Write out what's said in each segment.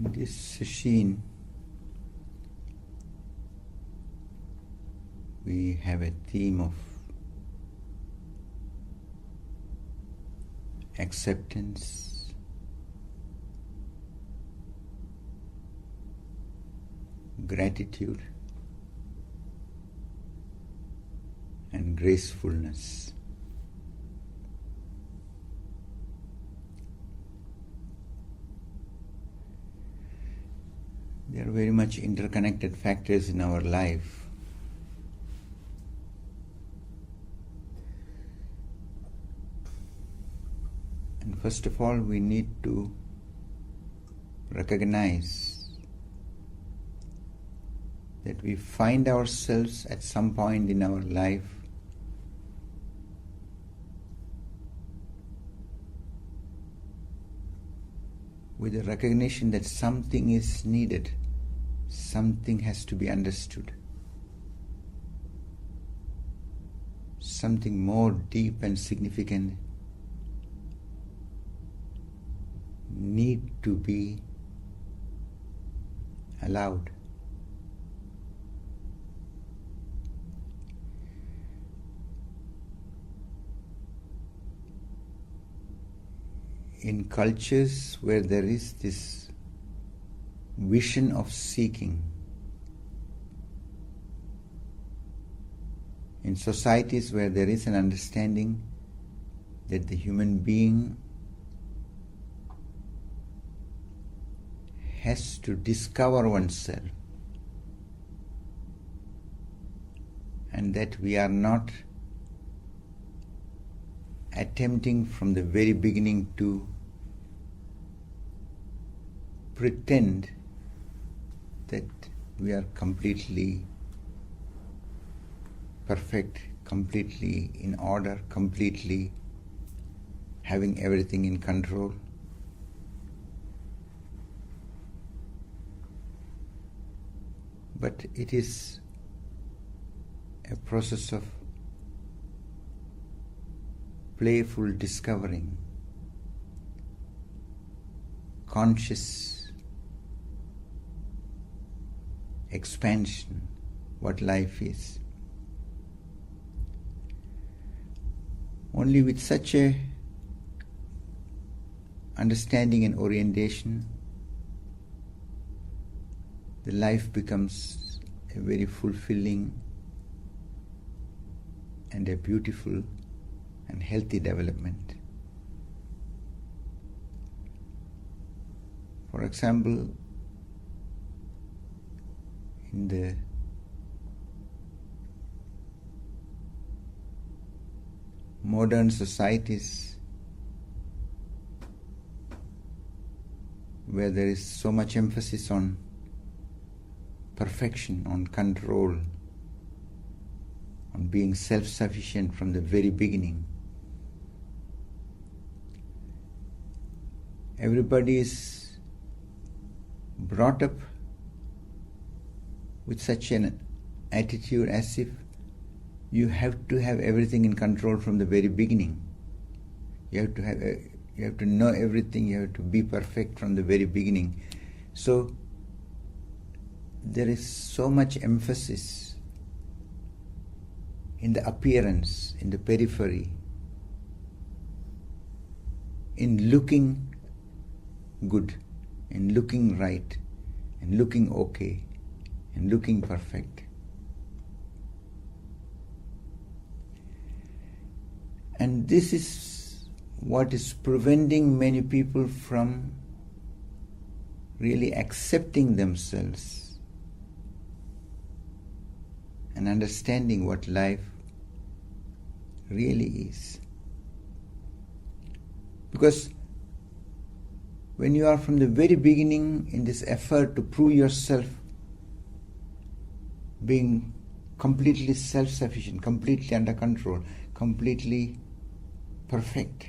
In this Sesshin, we have a theme of acceptance, gratitude, and gracefulness. They are very much interconnected factors in our life. And first of all, we need to recognize that we find ourselves at some point in our life with a recognition that something is needed, something has to be understood, something more deep and significant need to be allowed. In cultures where there is this vision of seeking, in societies where there is an understanding that the human being has to discover oneself and that we are not attempting from the very beginning to pretend that we are completely perfect, completely in order, completely having everything in control. But it is a process of playful discovering, conscious expansion, what life is. Only with such a understanding and orientation, the life becomes a very fulfilling and a beautiful and healthy development. For example, in the modern societies where there is so much emphasis on perfection, on control, on being self-sufficient from the very beginning, everybody is brought up with such an attitude as if you have to have everything in control from the very beginning. You have to know everything, you have to be perfect from the very beginning. So there is so much emphasis in the appearance, in the periphery, in looking good, in looking right, in looking okay, in looking perfect. And this is what is preventing many people from really accepting themselves and understanding what life really is. Because when you are from the very beginning in this effort to prove yourself being completely self-sufficient, completely under control, completely perfect,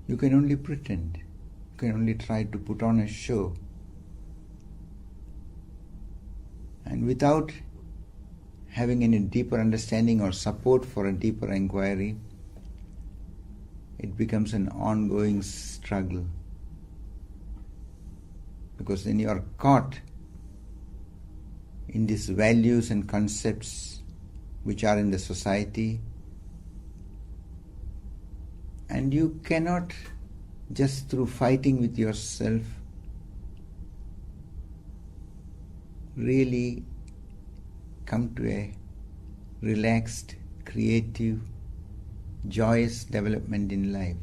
you can only pretend. You can only try to put on a show. And without having any deeper understanding or support for a deeper inquiry, it becomes an ongoing struggle because then you are caught in these values and concepts which are in the society, and you cannot just through fighting with yourself really come to a relaxed, creative, joyous development in life.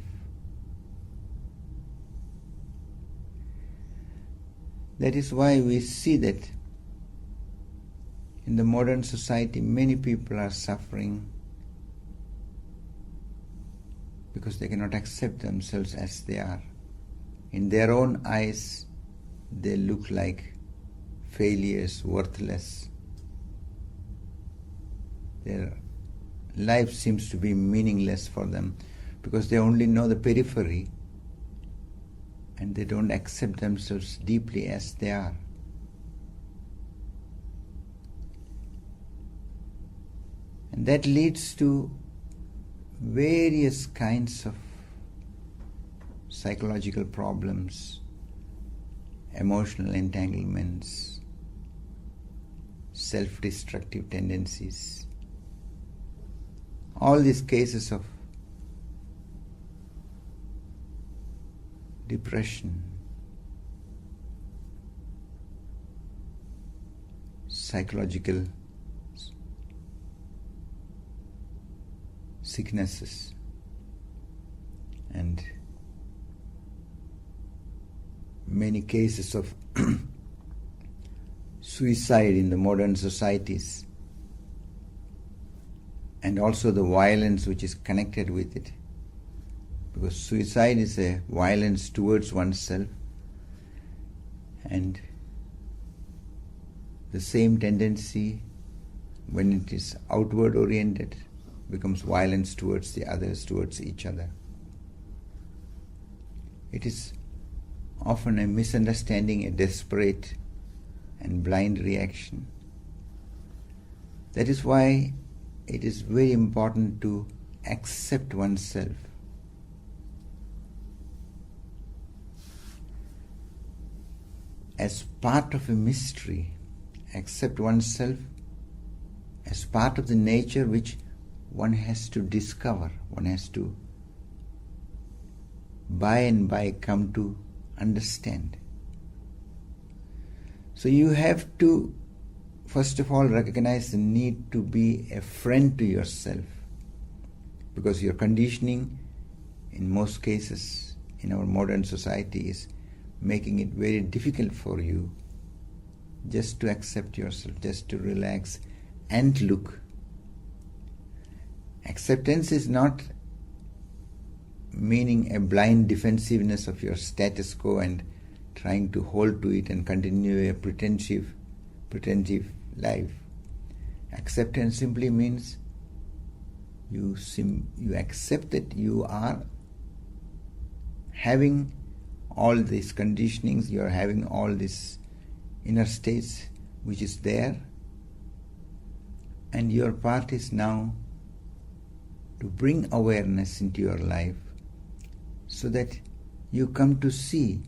That is why we see that in the modern society many people are suffering because they cannot accept themselves as they are. In their own eyes, they look like failures, worthless. Their life seems to be meaningless for them because they only know the periphery and they don't accept themselves deeply as they are. And that leads to various kinds of psychological problems, emotional entanglements, self-destructive tendencies. All these cases of depression, psychological sicknesses, and many cases of suicide in the modern societies, and also the violence which is connected with it. Because suicide is a violence towards oneself, and the same tendency, when it is outward oriented, becomes violence towards the others, towards each other. It is often a misunderstanding, a desperate and blind reaction. That is why it is very important to accept oneself. As part of a mystery, accept oneself as part of the nature which one has to discover, one has to by and by come to understand. So you have to first of all recognize the need to be a friend to yourself, because your conditioning in most cases in our modern society is making it very difficult for you just to accept yourself, just to relax and look. Acceptance is not meaning a blind defensiveness of your status quo and trying to hold to it and continue a pretentious life. Acceptance simply means you accept that you are having all these conditionings, you are having all these inner states which is there, and your part is now to bring awareness into your life so that you come to see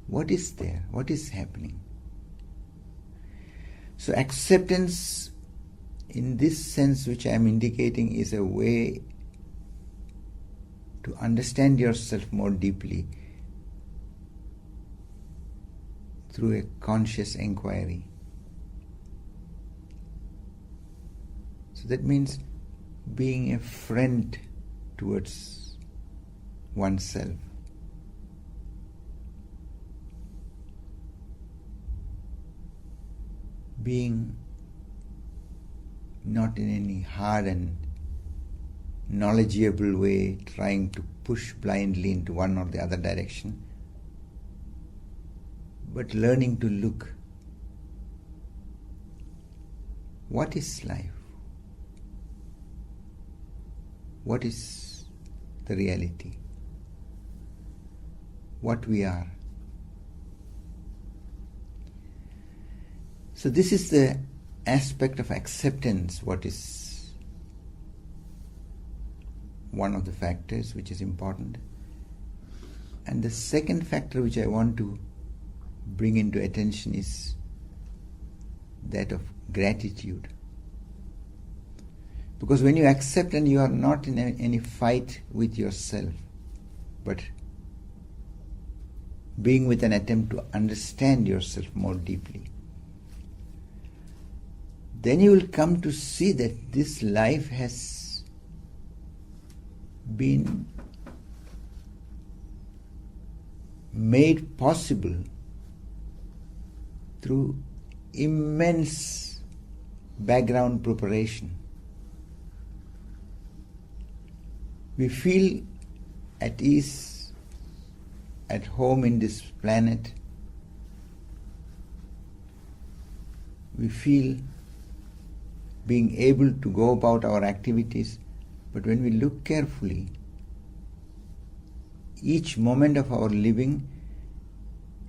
what is there, what is happening. So acceptance in this sense which I am indicating is a way to understand yourself more deeply through a conscious inquiry. So that means being a friend towards oneself. Being not in any hard and knowledgeable way trying to push blindly into one or the other direction, but learning to look. What is life? What is the reality? What we are? So this is the aspect of acceptance, what is one of the factors which is important. And the second factor which I want to bring into attention is that of gratitude. Because when you accept and you are not in any fight with yourself, but being with an attempt to understand yourself more deeply, then you will come to see that this life has been made possible through immense background preparation. We feel at ease, at home in this planet. We feel being able to go about our activities, but when we look carefully, each moment of our living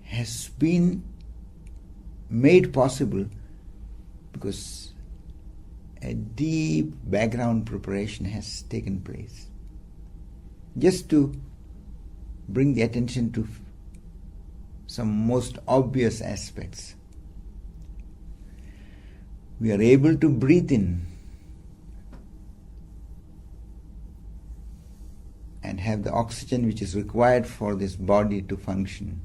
has been made possible because a deep background preparation has taken place. Just to bring the attention to some most obvious aspects. We are able to breathe in and have the oxygen which is required for this body to function.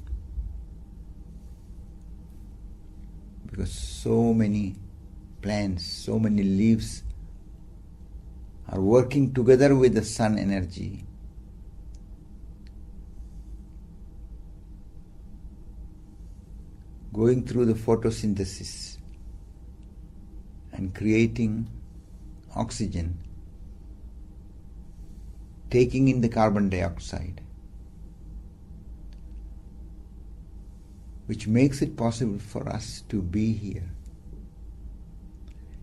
Because so many plants, so many leaves are working together with the sun energy. Going through the photosynthesis and creating oxygen, taking in the carbon dioxide, which makes it possible for us to be here.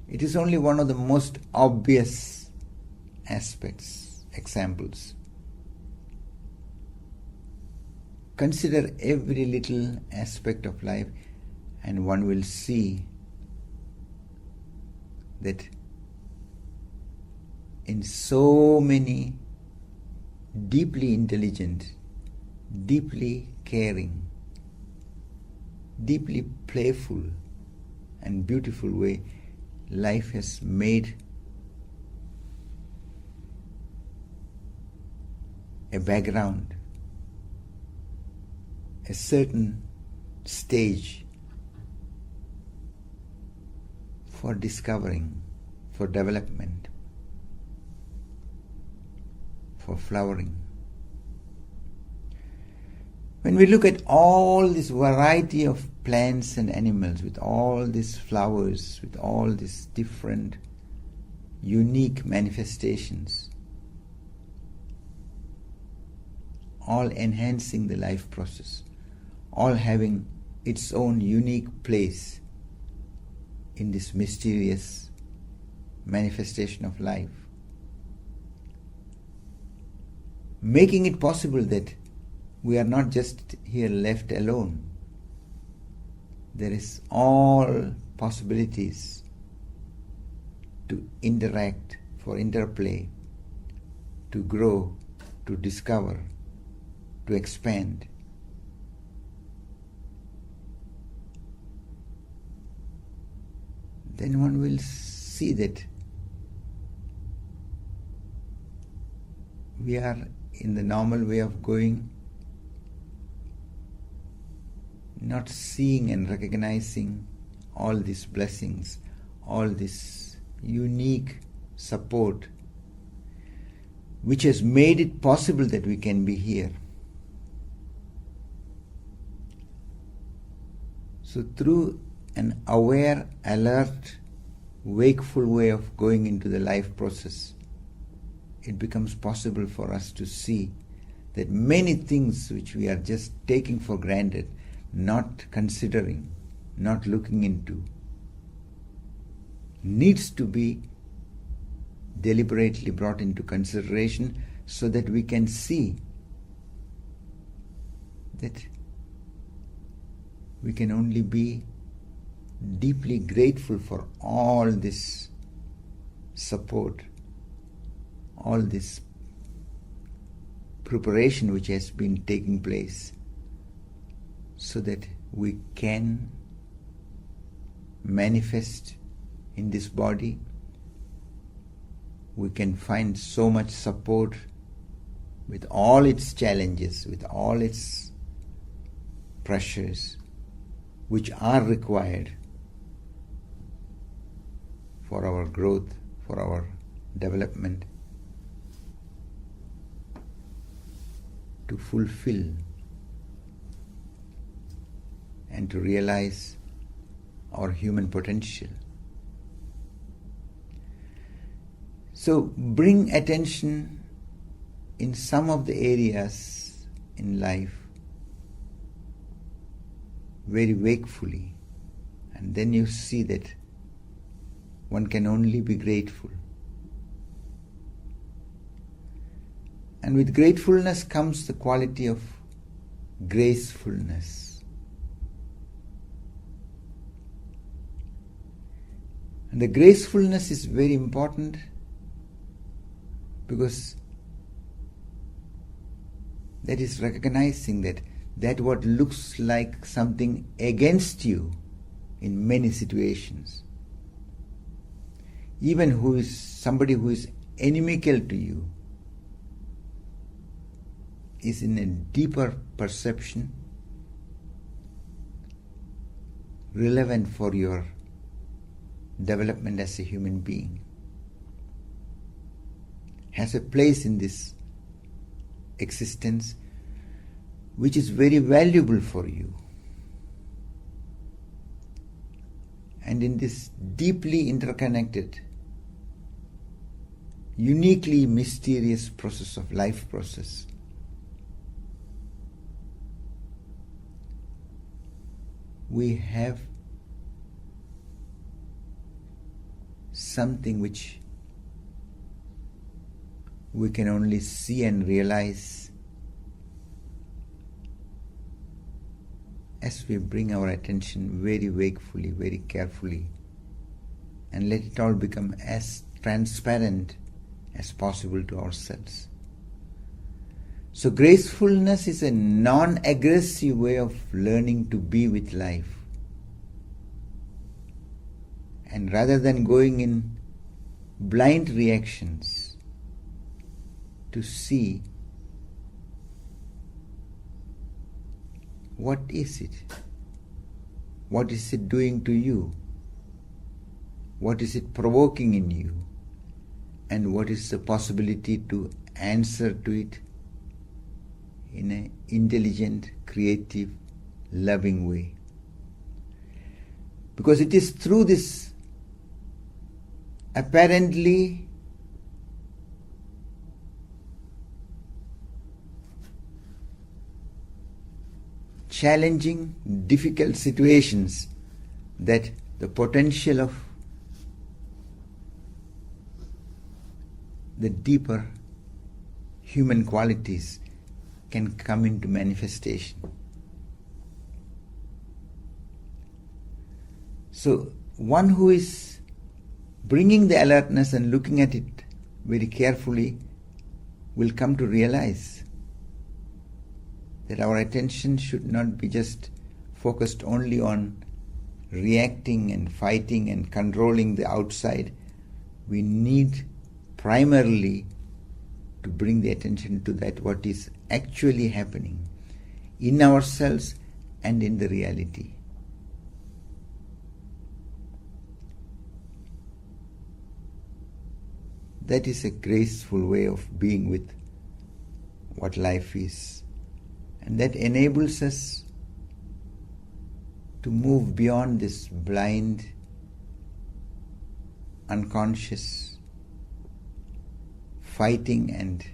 It is only one of the most obvious aspects, examples. Consider every little aspect of life and one will see that in so many deeply intelligent, deeply caring, deeply playful and beautiful way, life has made a background, a certain stage for discovering, for development, for flowering. When we look at all this variety of plants and animals, with all these flowers, with all these different unique manifestations, all enhancing the life process, all having its own unique place in this mysterious manifestation of life, making it possible that we are not just here left alone. There is all possibilities to interact, for interplay, to grow, to discover, to expand. Then one will see that we are in the normal way of going, not seeing and recognizing all these blessings, all this unique support which has made it possible that we can be here. So through an aware, alert, wakeful way of going into the life process, it becomes possible for us to see that many things which we are just taking for granted, not considering, not looking into, needs to be deliberately brought into consideration so that we can see that we can only be deeply grateful for all this support, all this preparation which has been taking place, so that we can manifest in this body. We can find so much support with all its challenges, with all its pressures, which are required for our growth, for our development, to fulfill and to realize our human potential. So bring attention in some of the areas in life very wakefully, and then you see that one can only be grateful. And with gratefulness comes the quality of gracefulness. And the gracefulness is very important because that is recognizing that what looks like something against you in many situations, even who is somebody who is inimical to you, is in a deeper perception relevant for your development as a human being, has a place in this existence which is very valuable for you. And in this deeply interconnected, uniquely mysterious process of life process, we have something which we can only see and realize as we bring our attention very wakefully, very carefully, and let it all become as transparent as possible to ourselves. So gracefulness is a non-aggressive way of learning to be with life. And rather than going in blind reactions, to see what is it? What is it doing to you? What is it provoking in you? And what is the possibility to answer to it in an intelligent, creative, loving way? Because it is through this apparently challenging, difficult situations that the potential of the deeper human qualities can come into manifestation. So one who is bringing the alertness and looking at it very carefully will come to realize that our attention should not be just focused only on reacting and fighting and controlling the outside. We need primarily to bring the attention to that what is actually happening in ourselves and in the reality. That is a graceful way of being with what life is. And that enables us to move beyond this blind, unconscious, fighting and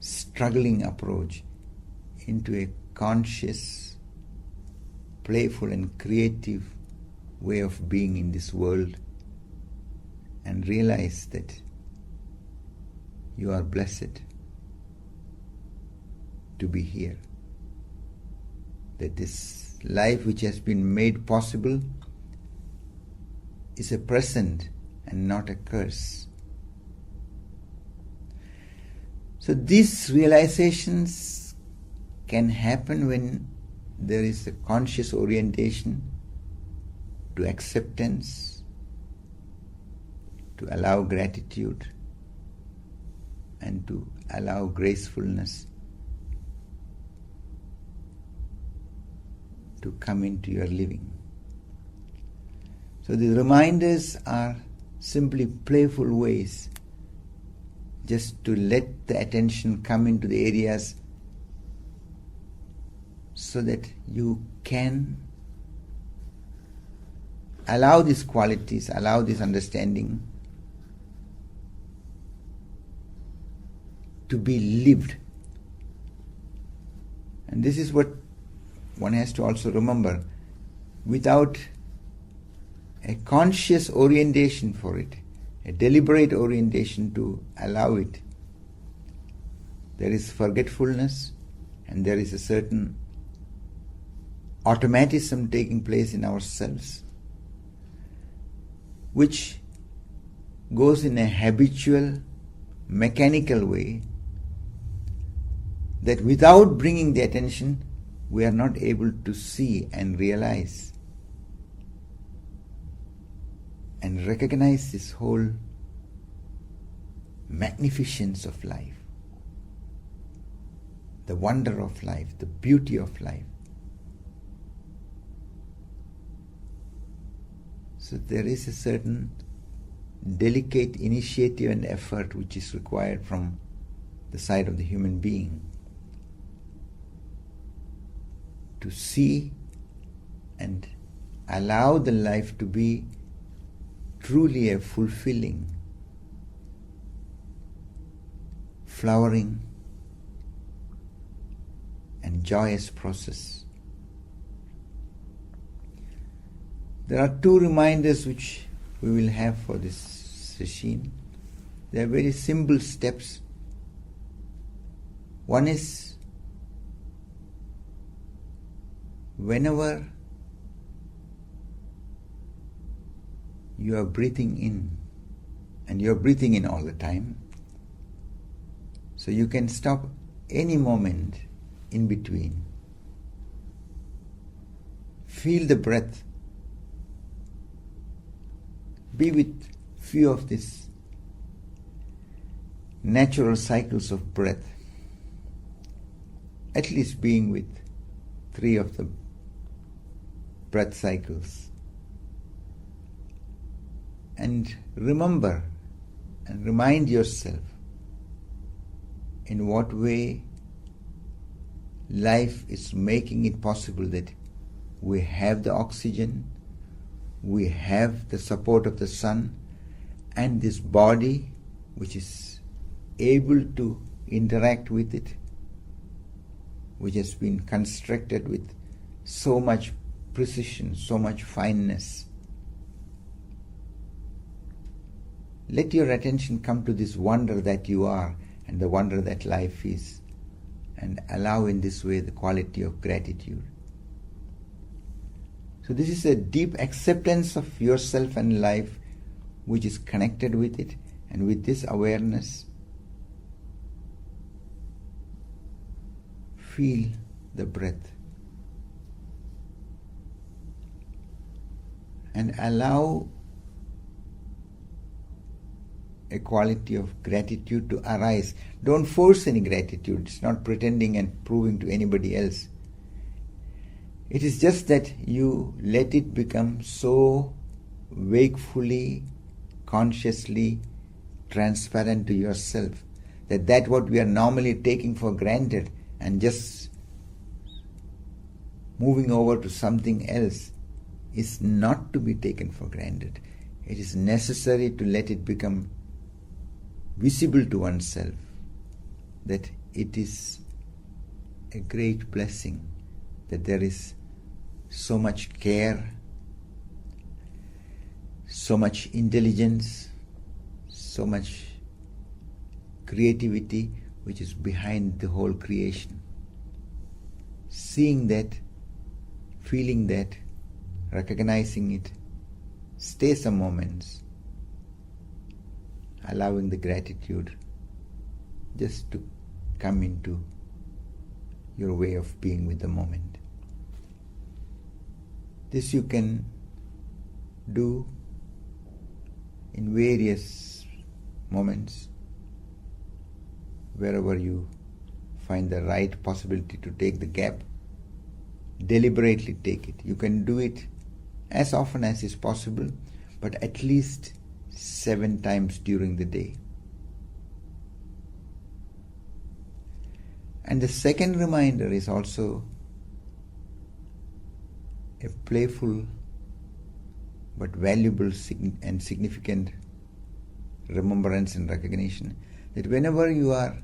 struggling approach into a conscious, playful and creative way of being in this world, and realize that you are blessed to be here. That this life which has been made possible is a present and not a curse. So these realizations can happen when there is a conscious orientation to acceptance, to allow gratitude, and to allow gracefulness to come into your living. So the reminders are simply playful ways just to let the attention come into the areas so that you can allow these qualities, allow this understanding to be lived. And this is what one has to also remember. Without a conscious orientation for it, a deliberate orientation to allow it, there is forgetfulness and there is a certain automatism taking place in ourselves, which goes in a habitual, mechanical way, that without bringing the attention, we are not able to see and realize and recognize this whole magnificence of life, the wonder of life, the beauty of life. So there is a certain delicate initiative and effort which is required from the side of the human being to see and allow the life to be truly a fulfilling, flowering, and joyous process. There are two reminders which we will have for this session. They are very simple steps. One is, whenever you are breathing in, and you are breathing in all the time, so you can stop any moment in between. Feel the breath. Be with few of these natural cycles of breath, at least being with 3 of the breath cycles. And remember and remind yourself in what way life is making it possible that we have the oxygen, we have the support of the sun, and this body which is able to interact with it, which has been constructed with so much precision, so much fineness. Let your attention come to this wonder that you are and the wonder that life is, and allow in this way the quality of gratitude. So this is a deep acceptance of yourself and life which is connected with it, and with this awareness, feel the breath and allow a quality of gratitude to arise. Don't force any gratitude. It's not pretending and proving to anybody else. It is just that you let it become so wakefully, consciously transparent to yourself that what we are normally taking for granted and just moving over to something else is not to be taken for granted. It is necessary to let it become visible to oneself that it is a great blessing, that there is so much care, so much intelligence, so much creativity which is behind the whole creation. Seeing that, feeling that, recognizing it, stay some moments, allowing the gratitude just to come into your way of being with the moment. This you can do in various moments, wherever you find the right possibility to take the gap. Deliberately take it. You can do it as often as is possible, but at least 7 times during the day. And the second reminder is also a playful but valuable and significant remembrance and recognition that whenever you are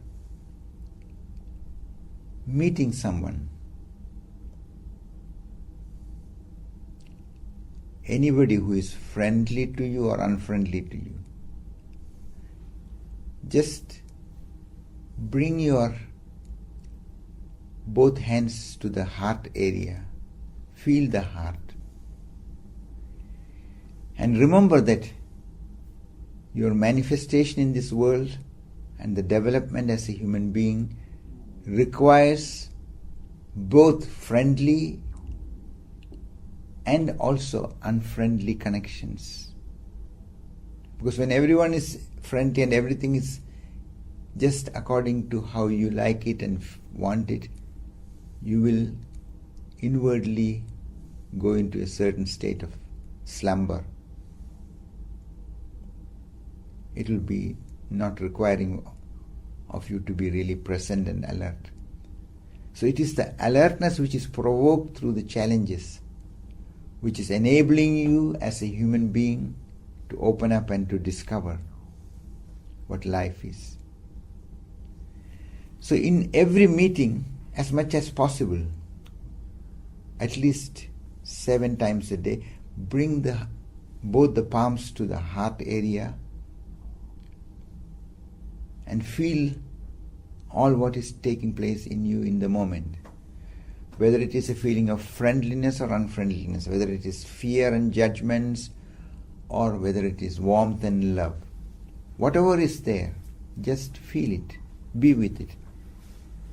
meeting someone, anybody who is friendly to you or unfriendly to you, just bring your both hands to the heart area, feel the heart, and remember that your manifestation in this world and the development as a human being requires both friendly and also unfriendly connections. Because when everyone is friendly and everything is just according to how you like it and want it, you will inwardly go into a certain state of slumber. It will be not requiring of you to be really present and alert. So it is the alertness which is provoked through the challenges, which is enabling you as a human being to open up and to discover what life is. So in every meeting, as much as possible, at least 7 times a day, bring both the palms to the heart area and feel all what is taking place in you in the moment. Whether it is a feeling of friendliness or unfriendliness, whether it is fear and judgments, or whether it is warmth and love. Whatever is there, just feel it, be with it.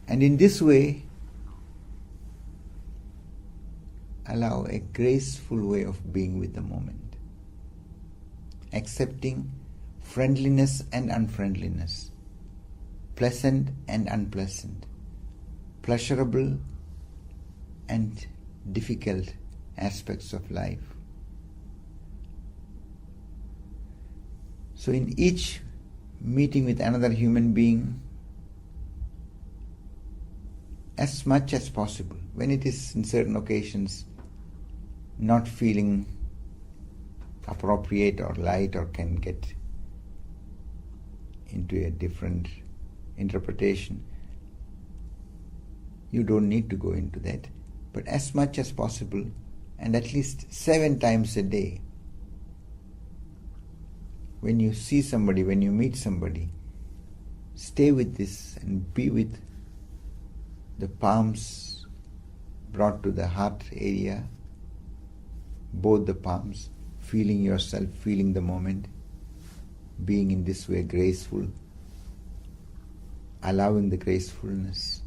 And in this way, allow a graceful way of being with the moment, accepting friendliness and unfriendliness, pleasant and unpleasant, pleasurable and difficult aspects of life. So in each meeting with another human being, as much as possible, when it is in certain occasions not feeling appropriate or light or can get into a different interpretation, you don't need to go into that. But as much as possible, and at least 7 times a day, when you see somebody, when you meet somebody, stay with this and be with the palms brought to the heart area, both the palms, feeling yourself, feeling the moment, being in this way graceful, allowing the gracefulness,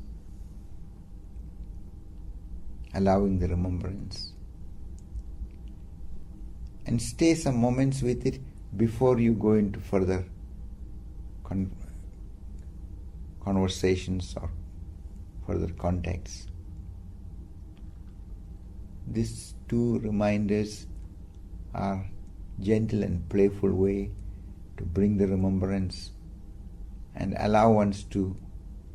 allowing the remembrance, and stay some moments with it before you go into further conversations or further contacts. These 2 reminders are gentle and playful way to bring the remembrance and allow us to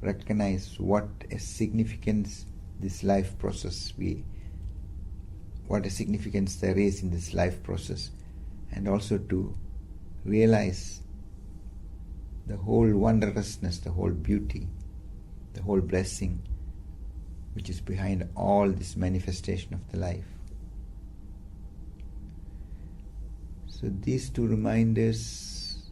recognize what a significance this life process what a significance there is in this life process, and also to realize the whole wondrousness, the whole beauty, the whole blessing which is behind all this manifestation of the life. So these 2 reminders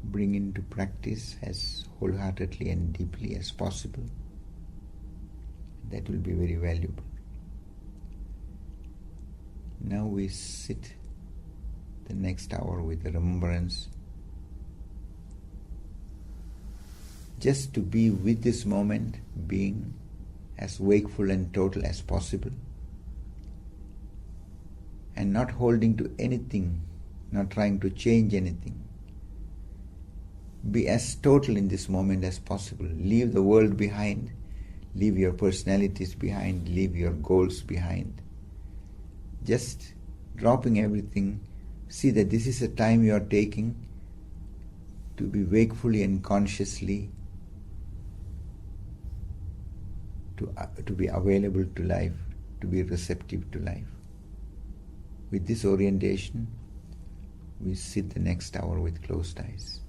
bring into practice as wholeheartedly and deeply as possible. That will be very valuable. Now we sit the next hour with the remembrance just to be with this moment, being as wakeful and total as possible, and not holding to anything, not trying to change anything. Be as total in this moment as possible. Leave the world behind, leave your personalities behind, leave your goals behind. Just dropping everything, see that this is a time you are taking to be wakefully and consciously to be available to life, to be receptive to life. With this orientation, we sit the next hour with closed eyes.